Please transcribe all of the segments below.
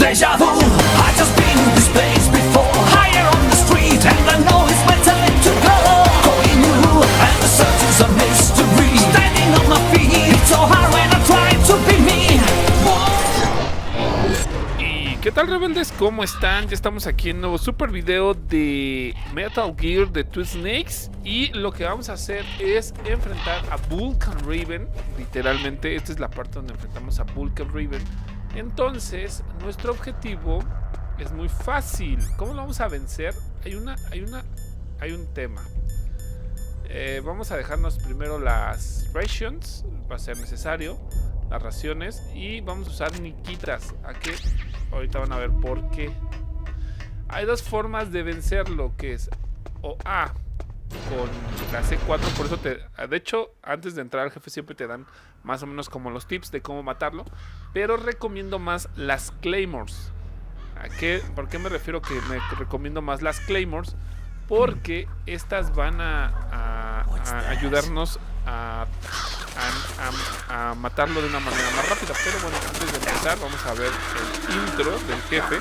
Deja vu, I just been in this place before. Higher on the street, and I know it's my time to go. Going new, and the search is a mystery. Standing on my feet, it's so hard when I try to be me. ¿Y qué tal, rebeldes? ¿Cómo están? Ya estamos aquí en un nuevo super video de Metal Gear de Two Snakes. Y lo que vamos a hacer es enfrentar a Vulcan Raven. Literalmente, esta es la parte donde enfrentamos a Vulcan Raven. Entonces, nuestro objetivo es muy fácil. ¿Cómo lo vamos a vencer? Hay un tema. Vamos a dejarnos primero las rations, va a ser necesario, las raciones, y vamos a usar niquitas. Aquí, ahorita van a ver por qué. Hay dos formas de vencerlo, que es o A, con la C4, por eso de hecho, antes de entrar al jefe siempre te dan más o menos como los tips de cómo matarlo, pero recomiendo más las Claymores. ¿Por qué me refiero que me recomiendo más las Claymores? Porque estas van a ayudarnos a matarlo de una manera más rápida. Pero bueno, antes de empezar vamos a ver el intro del jefe.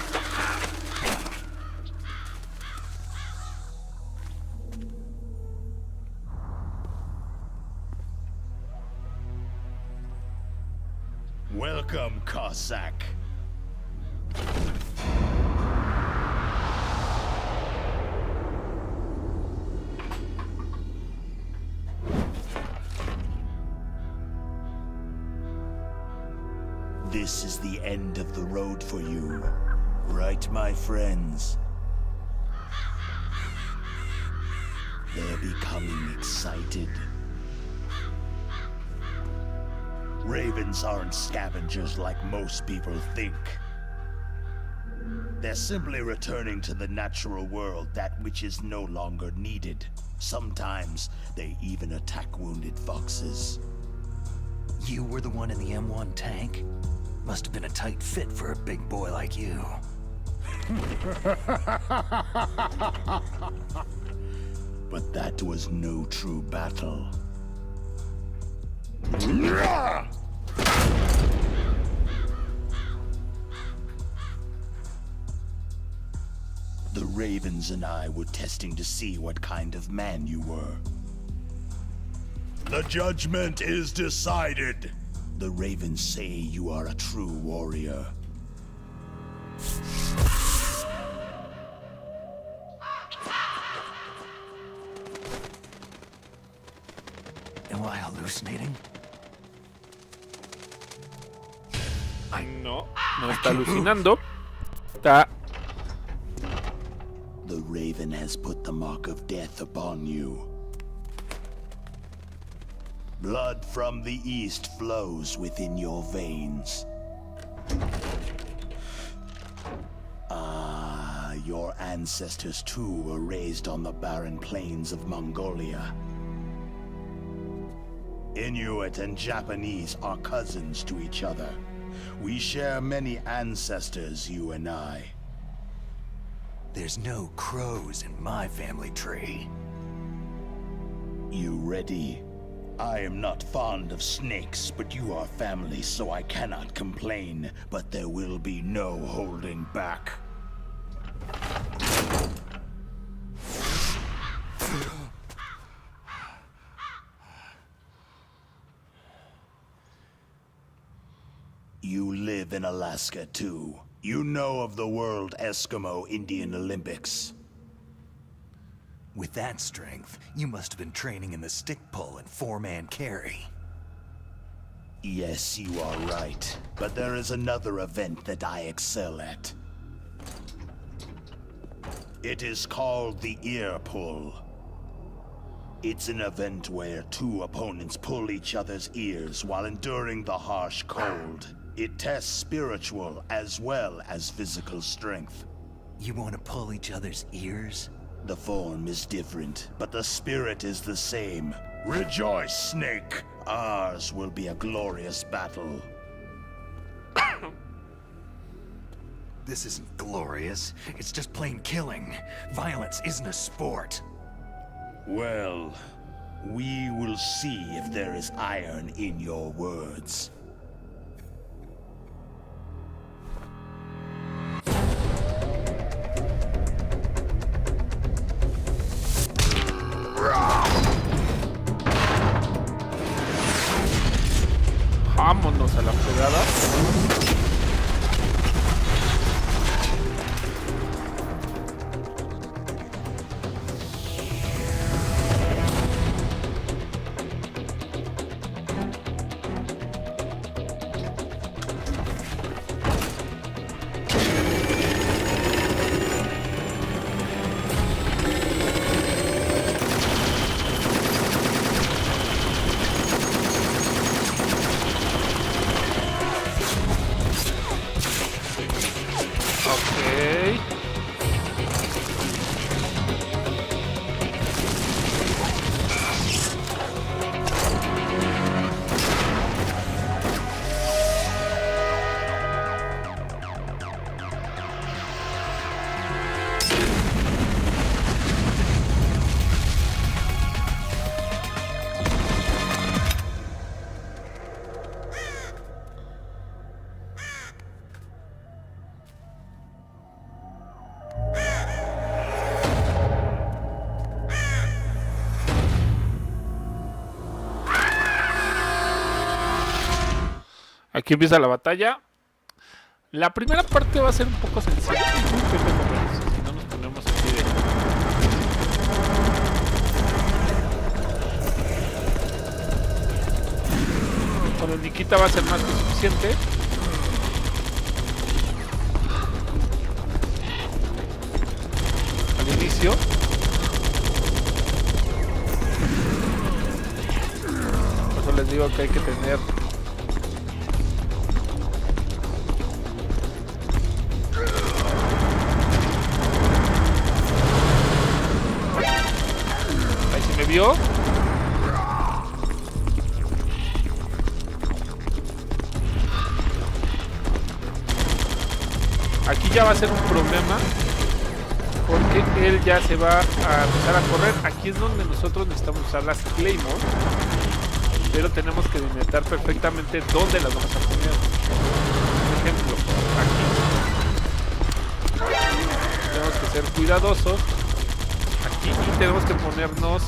Welcome, Cossack. This is the end of the road for you, right, my friends? They're becoming excited. Ravens aren't scavengers like most people think. They're simply returning to the natural world, that which is no longer needed. Sometimes they even attack wounded foxes. You were the one in the M1 tank? Must have been a tight fit for a big boy like you. But that was no true battle. The Ravens and I were testing to see what kind of man you were. The judgment is decided. The Ravens say you are a true warrior. Am I hallucinating? No está alucinando. Está... The Raven has put the mark of death upon you. Blood from the east flows within your veins. Ah, your ancestors too were raised on the barren plains of Mongolia. Inuit and Japanese are cousins to each other. We share many ancestors, you and I. There's no crows in my family tree. You ready? I am not fond of snakes, but you are family, so I cannot complain. But there will be no holding back. You live in Alaska, too. You know of the World Eskimo Indian Olympics. With that strength, you must have been training in the stick pull and four-man carry. Yes, you are right. But there is another event that I excel at. It is called the ear pull. It's an event where two opponents pull each other's ears while enduring the harsh cold. It tests spiritual as well as physical strength. You want to pull each other's ears? The form is different, but the spirit is the same. Rejoice, Snake! Ours will be a glorious battle. This isn't glorious. It's just plain killing. Violence isn't a sport. Well, we will see if there is iron in your words. Aquí empieza la batalla. La primera parte va a ser un poco sencilla. Si no nos ponemos aquí de... Con el Nikita va a ser más que suficiente. Al inicio. Por eso les digo que hay que tener... ¿Vio? Aquí ya va a ser un problema porque él ya se va a empezar a correr. Aquí es donde nosotros necesitamos usar las Claymore, pero tenemos que delimitar perfectamente dónde las vamos a poner. Por ejemplo, aquí tenemos que ser cuidadosos. Aquí tenemos que ponernos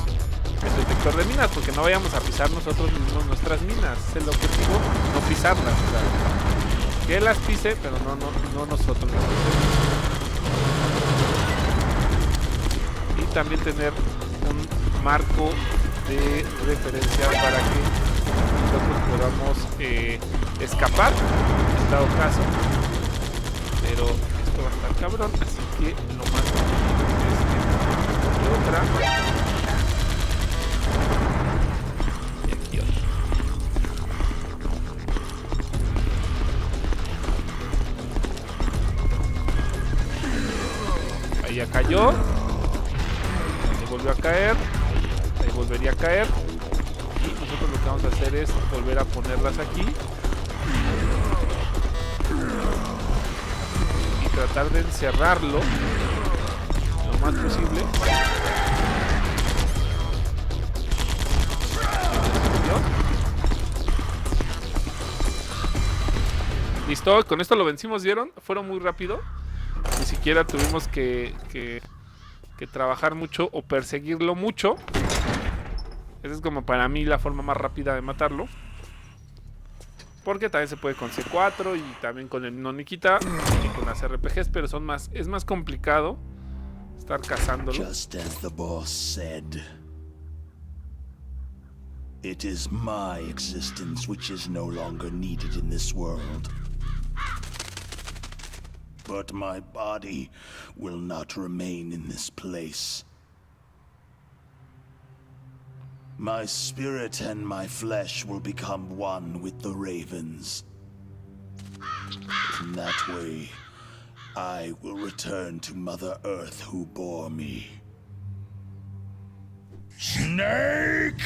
el detector de minas, porque no vayamos a pisar nosotros mismos nuestras minas. Es el objetivo, no pisarlas. O sea, que él las pise, pero no nosotros las pisemos. Y también tener un marco de referencia para que nosotros podamos escapar, en dado caso. Pero esto va a estar cabrón, así que lo más importante es que otra. Ya cayó, ahí volvió a caer, ahí volvería a caer, y nosotros lo que vamos a hacer es volver a ponerlas aquí y tratar de encerrarlo lo más posible. Listo, con esto lo vencimos, ¿vieron? Fueron muy rápido. Ni siquiera tuvimos que trabajar mucho o perseguirlo mucho. Esa es como para mí la forma más rápida de matarlo. Porque también se puede con C4 y también con el no Nikita y con las RPGs, pero es más complicado estar cazándolo. Just as the boss said, it is my existence which is no longer needed in this world. But my body will not remain in this place. My spirit and my flesh will become one with the ravens. In that way, I will return to Mother Earth who bore me. Snake!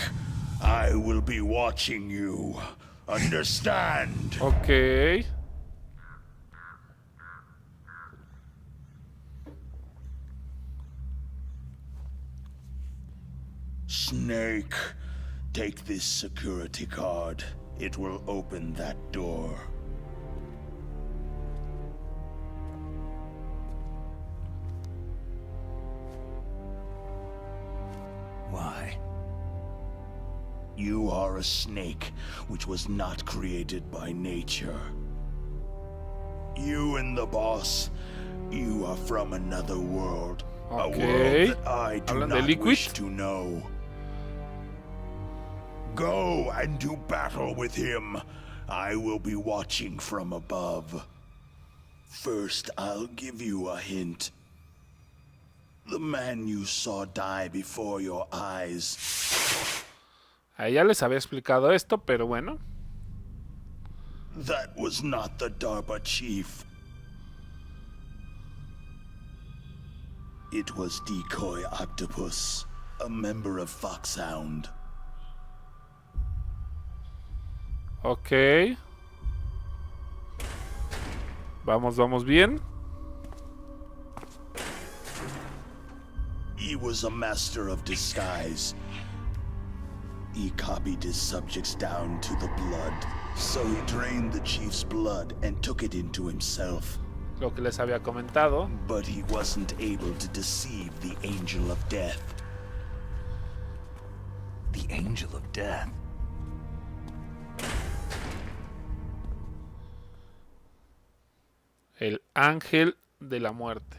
I will be watching you. Understand? Okay. Snake, take this security card. It will open that door. Why? You are a snake which was not created by nature. You and the boss, you are from another world. Okay. A world that I do Hablan de not Liquid. wish to know. Go and do battle with him. I will be watching from above. First, I'll give you a hint. The man you saw die before your eyes. A ella les había explicado esto, pero bueno. That was not the DARPA chief. It was Decoy Octopus, a member of Foxhound. Ok. Vamos bien. He was a master of disguise. He copied his subjects down to the blood, so he drained the chief's blood and took it into himself. Lo que les había comentado. But he wasn't able to deceive the Angel of Death. The Angel of Death? El ángel de la muerte.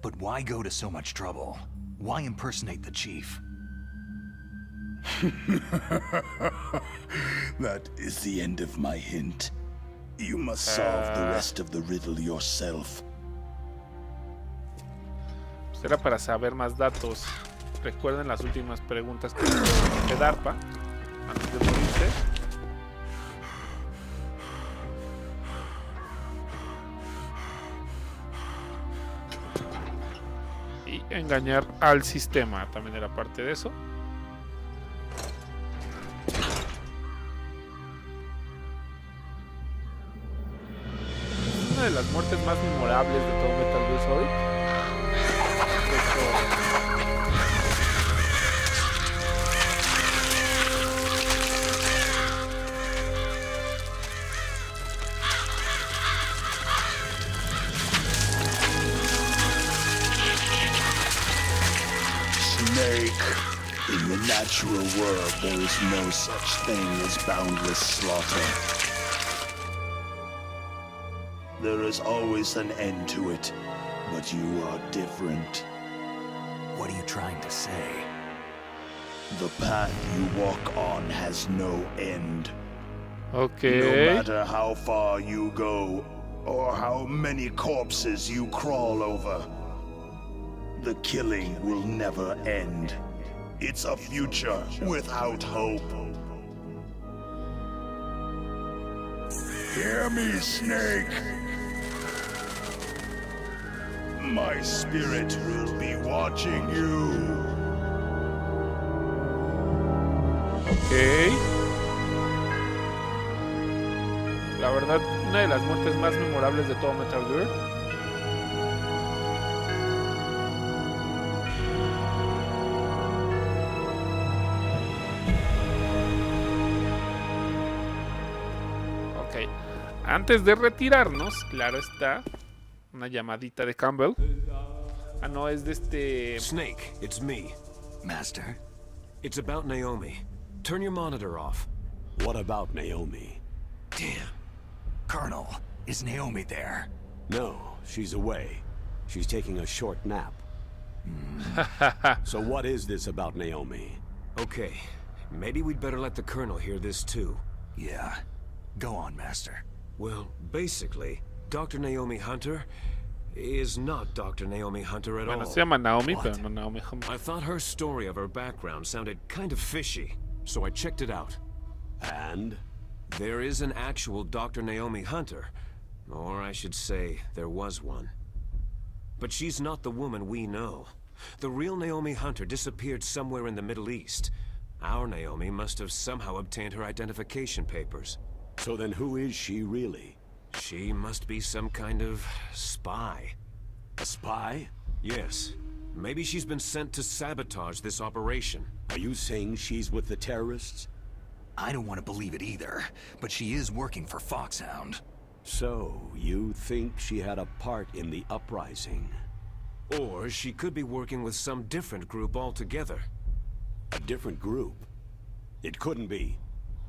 But why go to so much trouble? Why impersonate the chief? That is the end of my hint. You must solve the rest of the riddle yourself. Pues era para saber más datos. Recuerden las últimas preguntas que de DARPA antes de morirse. Y engañar al sistema también era parte de eso. Una de las muertes más memorables de todo Metal Gear Solid. De hecho, Snake. In the natural world, there is no such thing as boundless slaughter. There is always an end to it, but you are different. What are you trying to say? The path you walk on has no end. okay. No matter how far you go, or how many corpses you crawl over, the killing will never end. It's a future without hope. Hear me, Snake. My spirit will be watching you. Ok. La verdad, una de las muertes más memorables de todo Metal Gear. Ok. Antes de retirarnos, claro está, una llamadita de Campbell. Ah, no, es de este... Snake, it's me. Master? It's about Naomi. Turn your monitor off. What about Naomi? Damn. Colonel, is Naomi there? No, she's away. She's taking a short nap. So what is this about Naomi? Okay, maybe we'd better let the Colonel hear this too. Yeah. Go on, Master. Well, basically, Dr. Naomi Hunter is not Dr. Naomi Hunter at Bueno, all. se llama Naomi, What? pero no Naomi Hunter. I thought her story of her background sounded kind of fishy, so I checked it out. And? There is an actual Dr. Naomi Hunter, or I should say, there was one. But she's not the woman we know. The real Naomi Hunter disappeared somewhere in the Middle East. Our Naomi must have somehow obtained her identification papers. So then who is she really? She must be some kind of spy. A spy? Yes. Maybe she's been sent to sabotage this operation. Are you saying she's with the terrorists? I don't want to believe it either, but she is working for Foxhound. So, you think she had a part in the uprising? Or she could be working with some different group altogether. A different group? It couldn't be.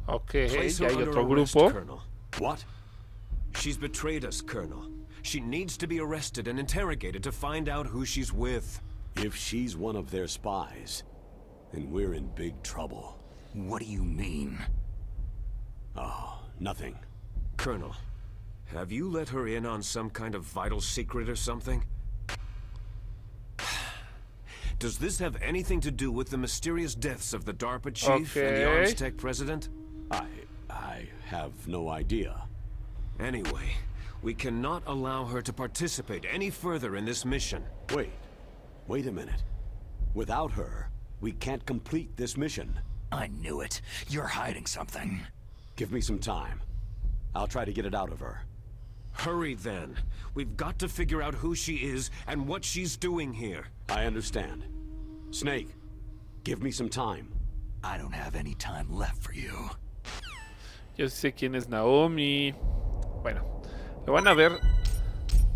Ok, Place ya her hay under otro arrest, grupo. Colonel. What? She's betrayed us, Colonel. She needs to be arrested and interrogated to find out who she's with. If she's one of their spies, then we're in big trouble. What do you mean? Oh, nothing. Colonel, have you let her in on some kind of vital secret or something? Does this have anything to do with the mysterious deaths of the DARPA chief and the Okay. Arms Tech president? I have no idea. Anyway, We cannot allow her to participate any further in this mission. Wait a minute. Without her, we can't complete this mission. I knew it. You're hiding something. Give me some time. I'll try to get it out of her. Hurry then. We've got to figure out who she is and what she's doing here. I understand. Snake, give me some time. I don't have any time left for you. Yo sé quién es Naomi. Bueno, lo van a ver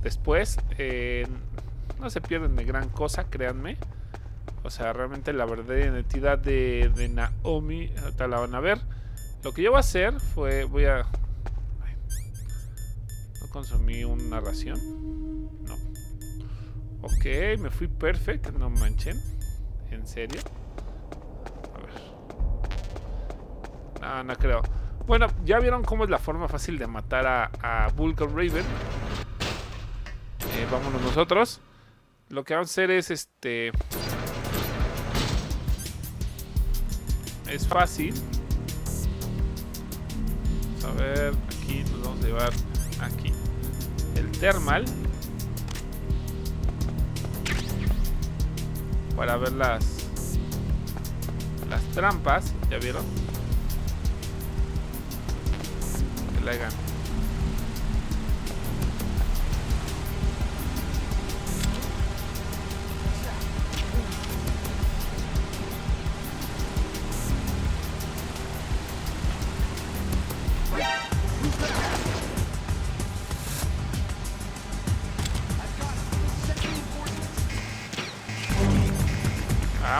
después. No se pierden de gran cosa, créanme. O sea, realmente la verdadera identidad de Naomi, ahorita la van a ver. Lo que yo voy a hacer fue, ¿no consumí una ración? No. Ok, me fui perfecto, no manchen. ¿En serio? A ver. No creo. Bueno, ya vieron cómo es la forma fácil de matar a Vulcan Raven. Vámonos nosotros. Lo que vamos a hacer es es fácil. Vamos a ver, aquí nos vamos a llevar aquí el thermal para ver las trampas. ¿Ya vieron? Que la hagan.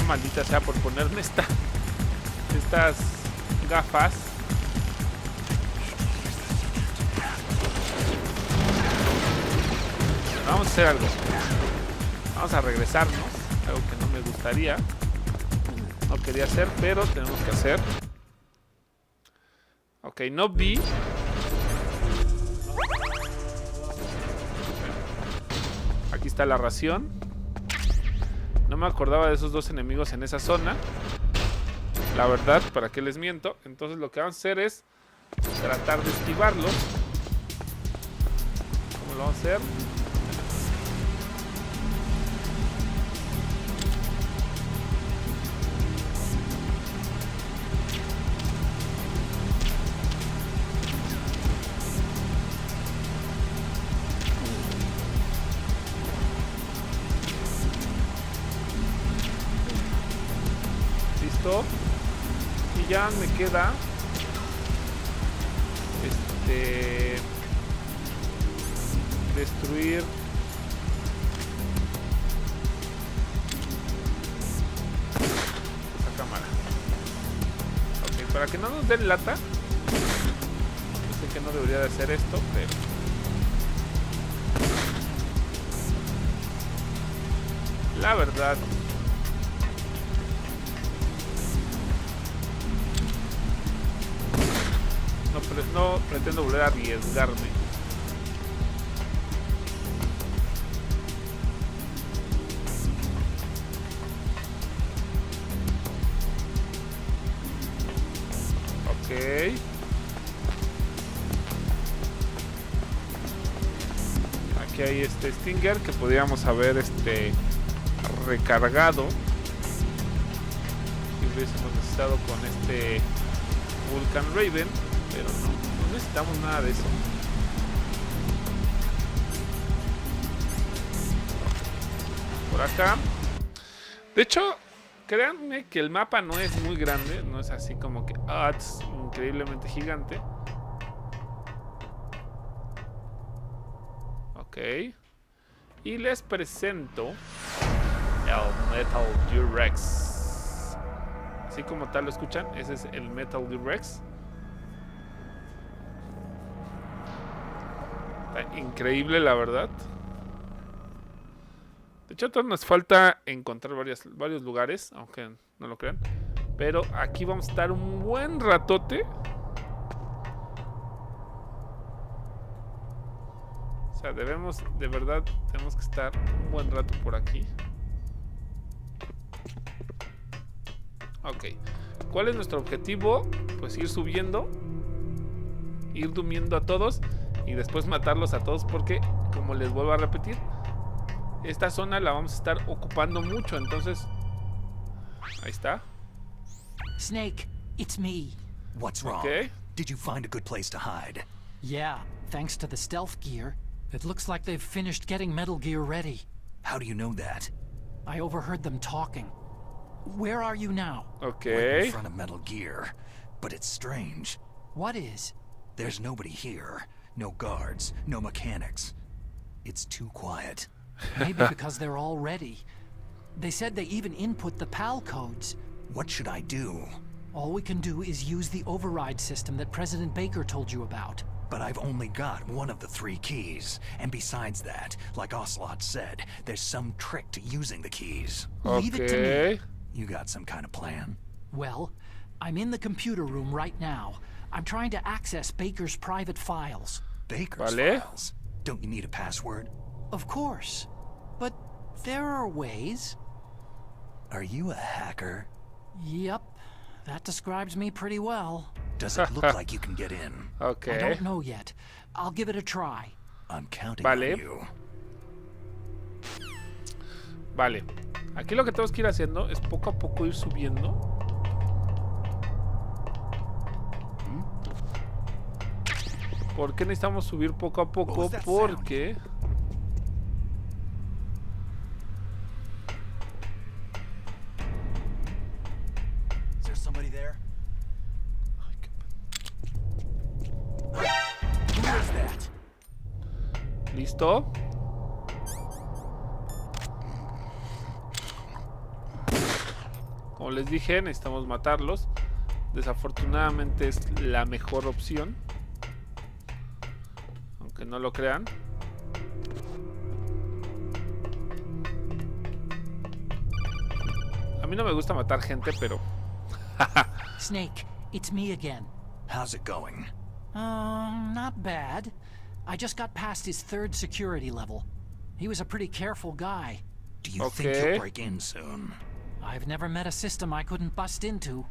Maldita sea por ponerme estas gafas. Vamos a hacer algo. Vamos a regresarnos. Algo que no me gustaría. No quería hacer, pero tenemos que hacer. Ok, no vi. Aquí está la ración. No me acordaba de esos dos enemigos en esa zona. La verdad, ¿para qué les miento? Entonces lo que vamos a hacer es tratar de esquivarlos. ¿Cómo lo vamos a hacer? Y ya me queda destruir esa cámara. Ok, para que no nos den lata. Sé que no debería de hacer esto, pero la verdad no pretendo volver a arriesgarme. Ok. Aquí hay este Stinger que podríamos haber recargado. Si hubiésemos necesitado con este Vulcan Raven. Pero no necesitamos nada de eso. Por acá. De hecho, créanme que el mapa no es muy grande. No es así como que es increíblemente gigante. Ok. Y les presento el Metal Gear Rex. Así como tal lo escuchan, ese es el Metal Gear Rex. Increíble, la verdad. De hecho, todavía nos falta encontrar varios lugares, aunque no lo crean. Pero aquí vamos a estar un buen ratote. O sea, de verdad, tenemos que estar un buen rato por aquí. Ok. ¿Cuál es nuestro objetivo? Pues ir subiendo. Ir durmiendo a todos. y después matarlos a todos porque, como les vuelvo a repetir, esta zona la vamos a estar ocupando mucho, entonces... Ahí está. Snake, it's me. What's wrong? Okay. Did you find a good place to hide? Yeah, thanks to the stealth gear. It looks like they've finished getting Metal Gear ready. How do you know that? I overheard them talking. Where are you now? Right Ok. in front of Metal Gear. But it's strange. What is? There's nobody here. No guards, no mechanics. It's too quiet. Maybe because they're all ready. They said they even input the PAL codes. What should I do? All we can do is use the override system that President Baker told you about. But I've only got one of the 3 keys. And besides that, like Ocelot said, there's some trick to using the keys. Leave it to me. Ok. You got some kind of plan? Well, I'm in the computer room right now. I'm trying to access Baker's private files. Baker's Vale. files. Don't you need a password? Of course. But there are ways. Are you a hacker? Yep, that describes me pretty well. Does it look like you can get in? Ok. I don't know yet. I'll give it a try. I'm counting Vale. on you. Vale. Aquí lo que tenemos que ir haciendo es poco a poco ir subiendo. ¿Por qué necesitamos subir poco a poco? was that Porque... Is there somebody there? Who is that? ¿Listo? Como les dije, necesitamos matarlos. Desafortunadamente es la mejor opción. Aunque no lo crean. A mí no me gusta matar gente, pero... Snake, it's me again. How's it going? Not bad. I just got past his 3rd security level. He was a pretty careful guy. Do you think Okay. you'll break in soon? I've never met a system I couldn't bust into.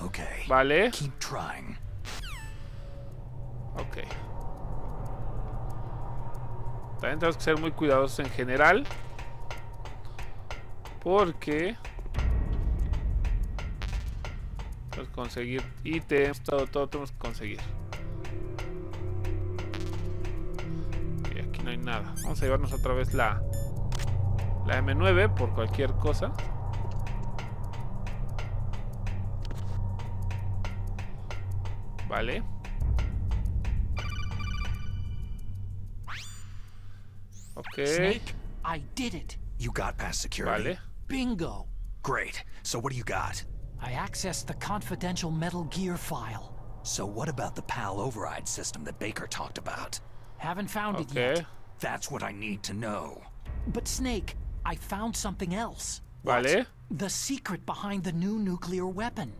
Okay. Vale. Keep trying. Ok. También tenemos que ser muy cuidadosos en general. Porque... tenemos que conseguir ítems, todo tenemos que conseguir. Ok, aquí no hay nada. Vamos a llevarnos otra vez la M9 por cualquier cosa. Vale. Ok. Snake, I did it. You got past security? Vale. Bingo. Great. So what do you got? I accessed the confidential Metal Gear file. So what about the PAL override system that Baker talked about? Haven't found it Ok. yet. That's what I need to know. But Snake, I found something else. Vale. The secret behind the new nuclear weapon.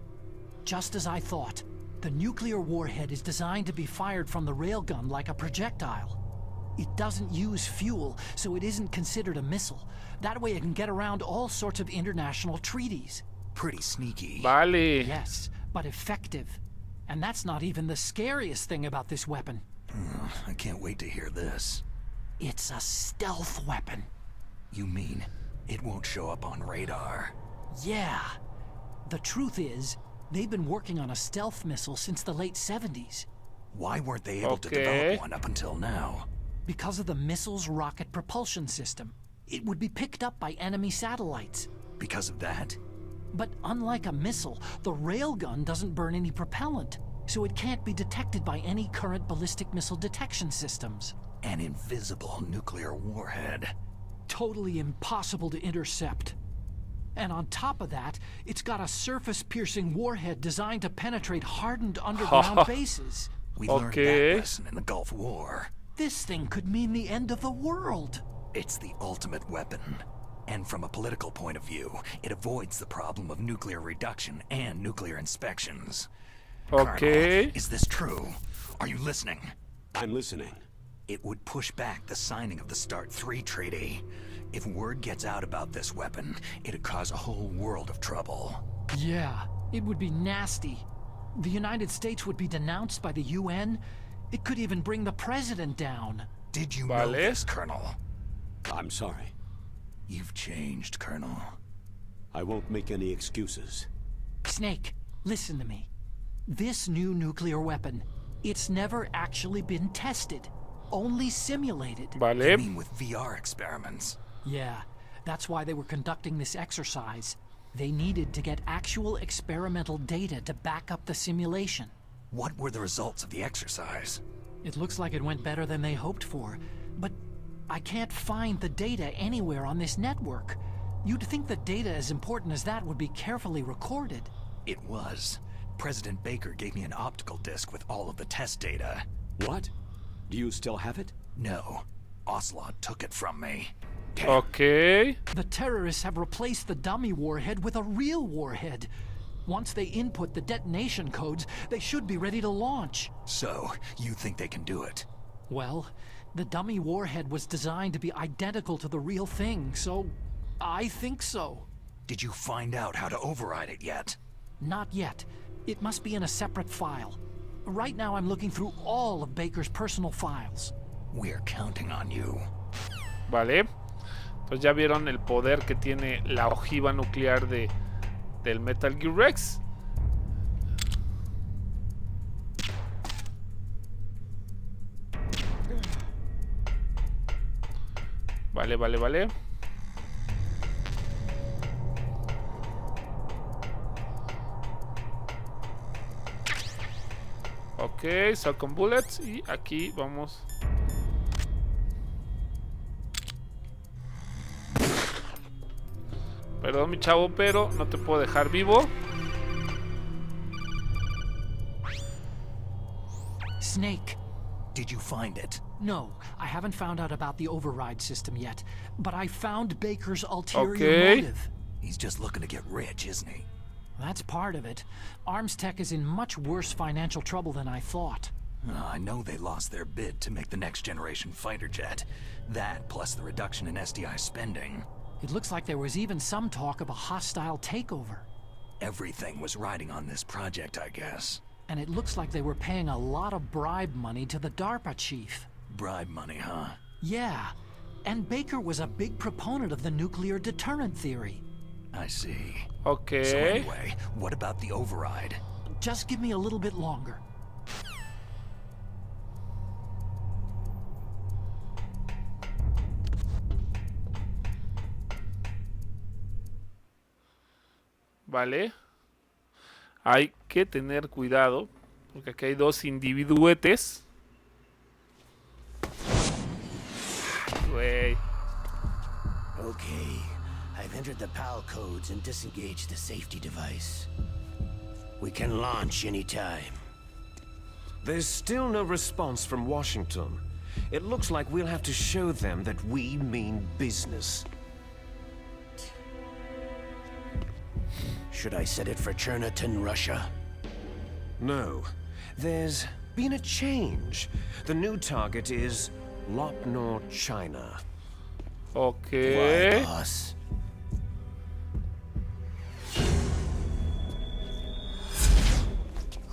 Just as I thought, the nuclear warhead is designed to be fired from the railgun like a projectile. It doesn't use fuel, so it isn't considered a missile. That way it can get around all sorts of international treaties. Pretty sneaky. Vale. Yes, but effective. And that's not even the scariest thing about this weapon. I can't wait to hear this. It's a stealth weapon. You mean it won't show up on radar? Yeah. The truth is, they've been working on a stealth missile since the late 70s. Why weren't they able to Okay. develop one up until now? Because of the missile's rocket propulsion system. It would be picked up by enemy satellites. Because of that? But unlike a missile, the railgun doesn't burn any propellant, so it can't be detected by any current ballistic missile detection systems. An invisible nuclear warhead. Totally impossible to intercept. And on top of that, it's got a surface-piercing warhead designed to penetrate hardened underground bases. We learned Okay. that lesson in the Gulf War. This thing could mean the end of the world. It's the ultimate weapon. And from a political point of view, it avoids the problem of nuclear reduction and nuclear inspections. Okay. Colonel, is this true? Are you listening? I'm listening. It would push back the signing of the START 3 treaty. If word gets out about this weapon, it'd cause a whole world of trouble. Yeah, it would be nasty. The United States would be denounced by the UN, It could even bring the president down. Did you know Vale. this, Colonel? I'm sorry. You've changed, Colonel. I won't make any excuses. Snake, listen to me. This new nuclear weapon, it's never actually been tested. Only simulated. Vale. I mean with VR experiments. Yeah, that's why they were conducting this exercise. They needed to get actual experimental data to back up the simulation. What were the results of the exercise? It looks like it went better than they hoped for, but I can't find the data anywhere on this network. You'd think the data as important as that would be carefully recorded. It was. President Baker gave me an optical disc with all of the test data. What? Do you still have it? No. Ocelot took it from me. Ok. The terrorists have replaced the dummy warhead with a real warhead. Once they input the detonation codes, they should be ready to launch. So, you think they can do it? Well, the dummy warhead was designed to be identical to the real thing, so I think so. Did you find out how to override it yet? Not yet. It must be in a separate file. Right now I'm looking through all of Baker's personal files. We're counting on you. Vale. Pues ya vieron el poder que tiene la ojiva nuclear del Metal Gear Rex. Vale, vale, vale. Ok, Soul con bullets. Y aquí vamos. Perdón, mi chavo, pero no te puedo dejar vivo. Snake. Did you find it? No, I haven't found out about the override system yet, but I found Baker's ulterior Okay. motive. He's just looking to get rich, isn't he? That's part of it. Arms Tech is in much worse financial trouble than I thought. I know they lost their bid to make the next generation fighter jet. That, plus the reduction in SDI spending. It looks like there was even some talk of a hostile takeover. Everything was riding on this project, I guess. And it looks like they were paying a lot of bribe money to the DARPA chief. Bribe money, huh? Yeah, and Baker was a big proponent of the nuclear deterrent theory. I see. Ok. So anyway, what about the override? Just give me a little bit longer. Vale. Hay que tener cuidado, porque aquí hay dos individuetes. Güey. Okay, I've entered the PAL codes and disengaged the safety device. We can launch anytime. There's still no response from Washington. It looks like we'll have to show them that we mean business. Should I set it for Cherniton, Russia? No. There's been a change. The new target is Lopnor, China. Ok. Why, boss?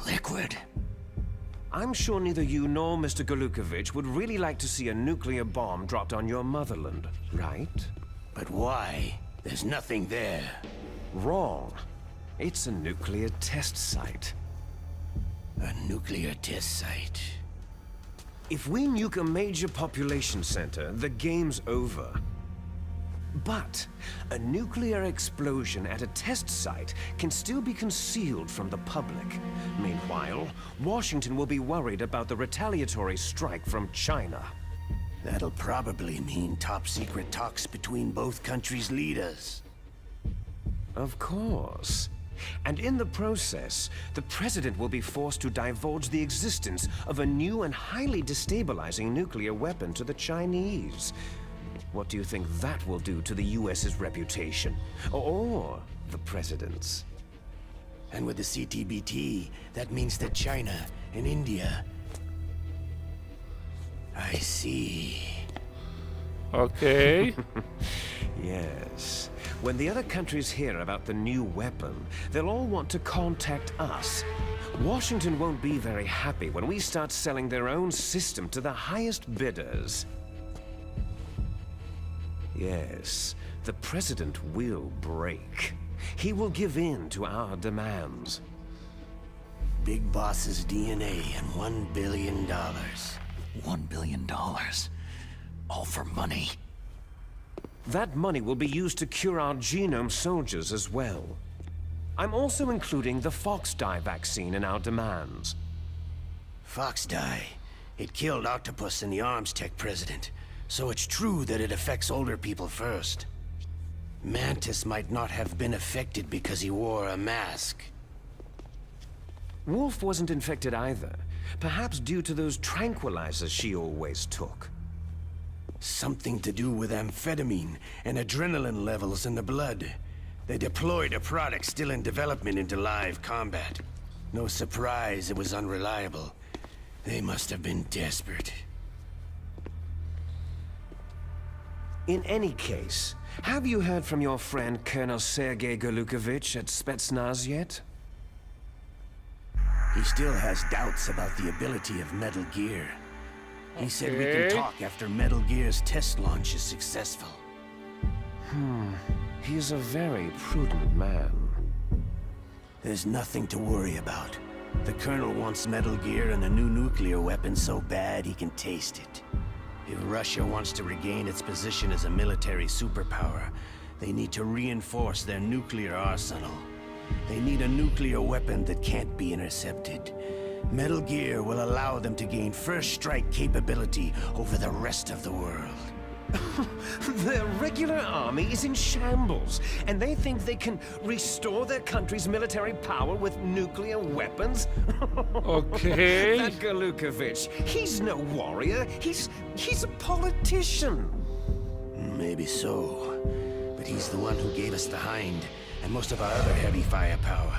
Liquid. I'm sure neither you nor Mr. Golukovich would really like to see a nuclear bomb dropped on your motherland, right? But why? There's nothing there. Wrong. It's a nuclear test site. A nuclear test site. If we nuke a major population center, the game's over. But a nuclear explosion at a test site can still be concealed from the public. Meanwhile, Washington will be worried about the retaliatory strike from China. That'll probably mean top-secret talks between both countries' leaders. Of course. And in the process, the president will be forced to divulge the existence of a new and highly destabilizing nuclear weapon to the Chinese. What do you think that will do to the US's reputation? Or the president's? And with the CTBT, that means that China and India... I see. Ok. Yes. When the other countries hear about the new weapon, they'll all want to contact us. Washington won't be very happy when we start selling their own system to the highest bidders. Yes, the president will break. He will give in to our demands. Big Boss's DNA and $1 billion. $1 billion. All for money. That money will be used to cure our genome soldiers as well. I'm also including the Fox dye vaccine in our demands. Fox dye. It killed Octopus and the Arms Tech president. So it's true that it affects older people first. Mantis might not have been affected because he wore a mask. Wolf wasn't infected either. Perhaps due to those tranquilizers she always took. Something to do with amphetamine and adrenaline levels in the blood. They deployed a product still in development into live combat. No surprise it was unreliable. They must have been desperate. In any case, have you heard from your friend Colonel Sergei Golukovich at Spetsnaz yet? He still has doubts about the ability of Metal Gear. He said we can talk after Metal Gear's test launch is successful. He's a very prudent man. There's nothing to worry about. The Colonel wants Metal Gear and a new nuclear weapon so bad he can taste it. If Russia wants to regain its position as a military superpower, they need to reinforce their nuclear arsenal. They need a nuclear weapon that can't be intercepted. Metal Gear will allow them to gain first strike capability over the rest of the world. Their regular army is in shambles, and they think they can restore their country's military power with nuclear weapons? Okay. That Golukovich, he's no warrior. He's a politician. Maybe so. But he's the one who gave us the Hind and most of our other heavy firepower.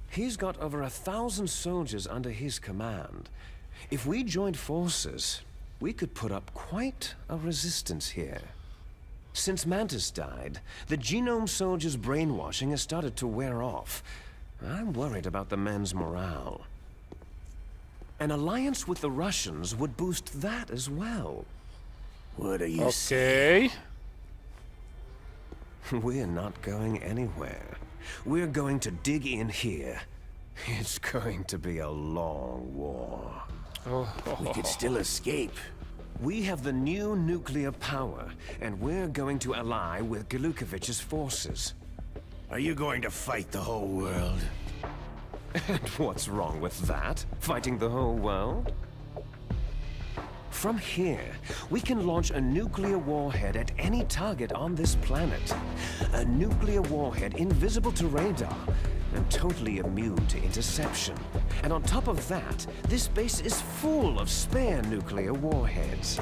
He's got over 1,000 soldiers under his command. If we joined forces, we could put up quite a resistance here. Since Mantis died, the genome soldiers' brainwashing has started to wear off. I'm worried about the men's morale. An alliance with the Russians would boost that as well. What are you saying? Okay. We're not going anywhere. We're going to dig in here. It's going to be a long war. We could still escape. We have the new nuclear power, and we're going to ally with Golukovich's forces. Are you going to fight the whole world? And what's wrong with that? Fighting the whole world? From here, we can launch a nuclear warhead at any target on this planet. A nuclear warhead invisible to radar and totally immune to interception. And on top of that, this base is full of spare nuclear warheads.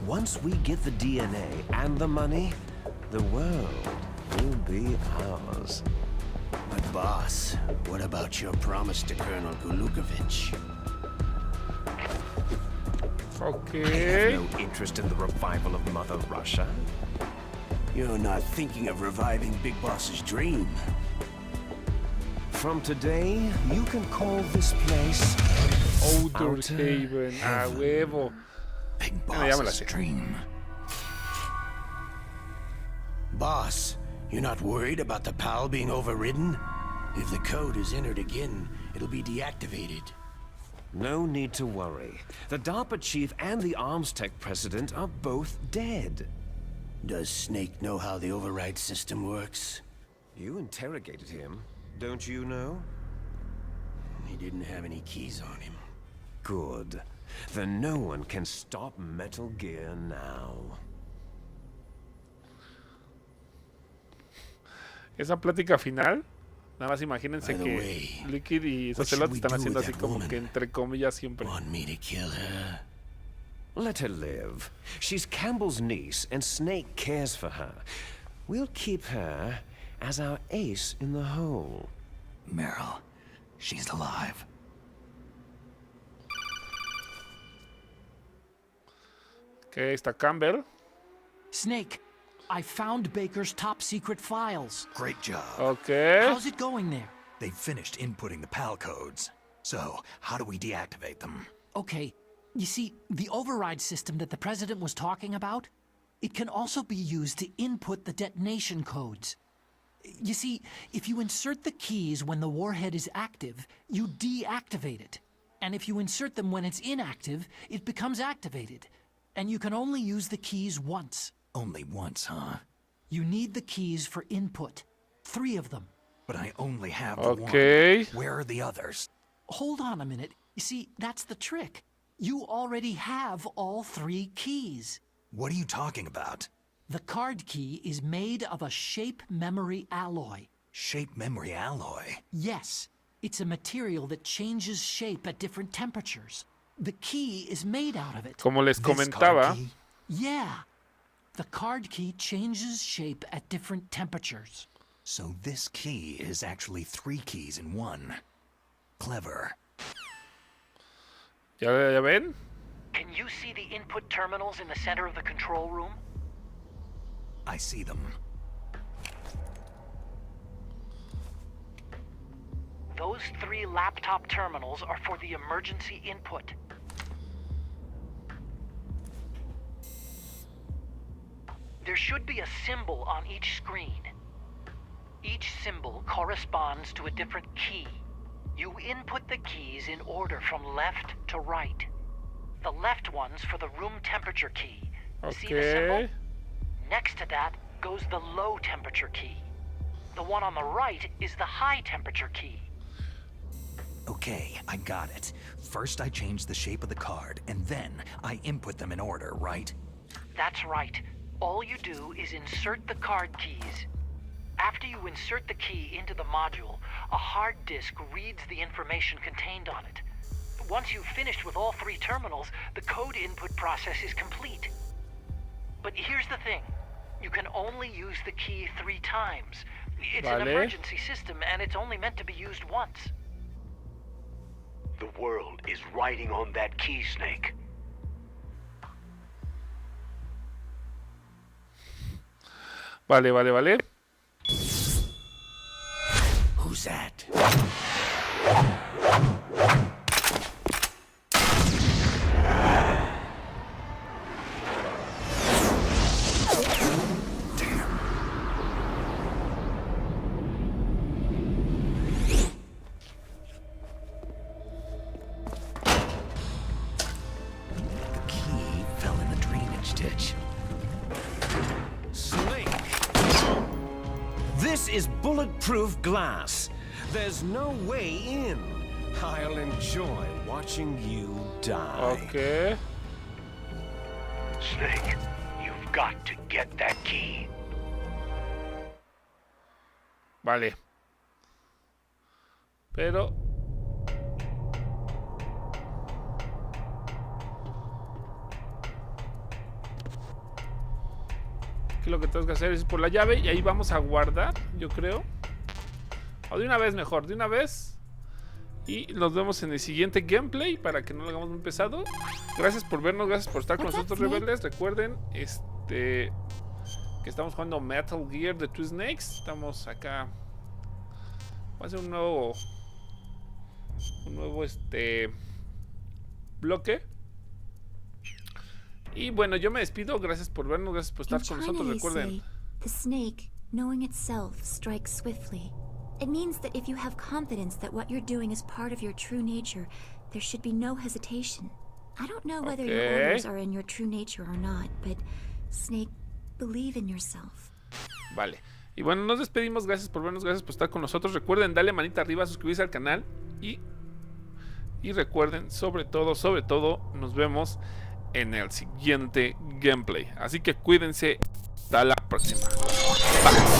Once we get the DNA and the money, the world will be ours. But boss, what about your promise to Colonel Golukovich? I Okay. have no interest in the revival of Mother Russia. You're not thinking of reviving Big Boss's dream. From today, you can call this place Outer Haven. A huevo. Big Bueno, ya me la Boss's sé. dream. Boss, you're not worried about the PAL being overridden? If the code is entered again, it'll be deactivated. No need to worry. The DARPA chief and the Arms Tech president are both dead. Does Snake know how the override system works? You interrogated him, don't you know? He didn't have any keys on him. Good. Then no one can stop Metal Gear now. Esa plática final. Nada más imagínense By the que way, Liquid y what Socelot should we están do haciendo with así that como woman? que entre comillas siempre. Want me to kill her? Let her live. She's Campbell's niece, and Snake cares for her. We'll keep her as our ace in the hole. Meryl, she's alive. Que está Campbell. Snake, I found Baker's top secret files. Great job. Ok. How's it going there? They've finished inputting the PAL codes. So, how do we deactivate them? Okay, you see, the override system that the President was talking about, it can also be used to input the detonation codes. You see, if you insert the keys when the warhead is active, you deactivate it. And if you insert them when it's inactive, it becomes activated. And you can only use the keys once. Only once, huh? You need the keys for input. 3 of them. But I only have the Okay. one. Where are the others? Hold on a minute. You see, that's the trick. You already have all 3 keys. What are you talking about? The card key is made of a shape memory alloy. Shape memory alloy? Yes, it's a material that changes shape at different temperatures. The key is made out of it. Como les This comentaba, card key? Yeah. The card key changes shape at different temperatures. So this key is actually 3 keys in one. Clever. ¿ya ven? Can you see the input terminals in the center of the control room? I see them. Those 3 laptop terminals are for the emergency input. There should be a symbol on each screen. Each symbol corresponds to a different key. You input the keys in order from left to right. The left one's for the room temperature key. See the symbol? Ok. Next to that goes the low temperature key. The one on the right is the high temperature key. Okay, I got it. First I change the shape of the card, and then I input them in order, right? That's right. All you do is insert the card keys. After you insert the key into the module, a hard disk reads the information contained on it. Once you've finished with all 3 terminals, the code input process is complete. But here's the thing. You can only use the key 3 times. It's an Vale. emergency system, and it's only meant to be used once. The world is riding on that key, Snake. Vale, vale, vale. Who's that? The key fell in the drainage ditch. Snake! This is bulletproof glass. There's no way in. I'll enjoy watching you die. Ok. Snake, you've got to get that key. Vale. Pero... aquí lo que tengo que hacer es ir por la llave y ahí vamos a guardar, yo creo. O de una vez mejor, de una vez. Y nos vemos en el siguiente gameplay para que no lo hagamos muy pesado. Gracias por vernos, gracias por estar con nosotros, rebeldes. Recuerden, que estamos jugando Metal Gear de Two Snakes. Estamos acá. Va a ser un nuevo bloque. Y bueno, yo me despido. Gracias por vernos, gracias por estar con nosotros. Recuerden. The snake, knowing itself, strikes swiftly. It means that if you have confidence that what you're doing is part of your true nature, there should be no hesitation. I don't know whether your orders are in your true nature or not, but Snake, believe in yourself. Vale. Y bueno, nos despedimos. Gracias por vernos, gracias por estar con nosotros. Recuerden, darle manita arriba, suscribirse al canal. Y recuerden, sobre todo, nos vemos en el siguiente gameplay. Así que cuídense. Hasta la próxima. Bye.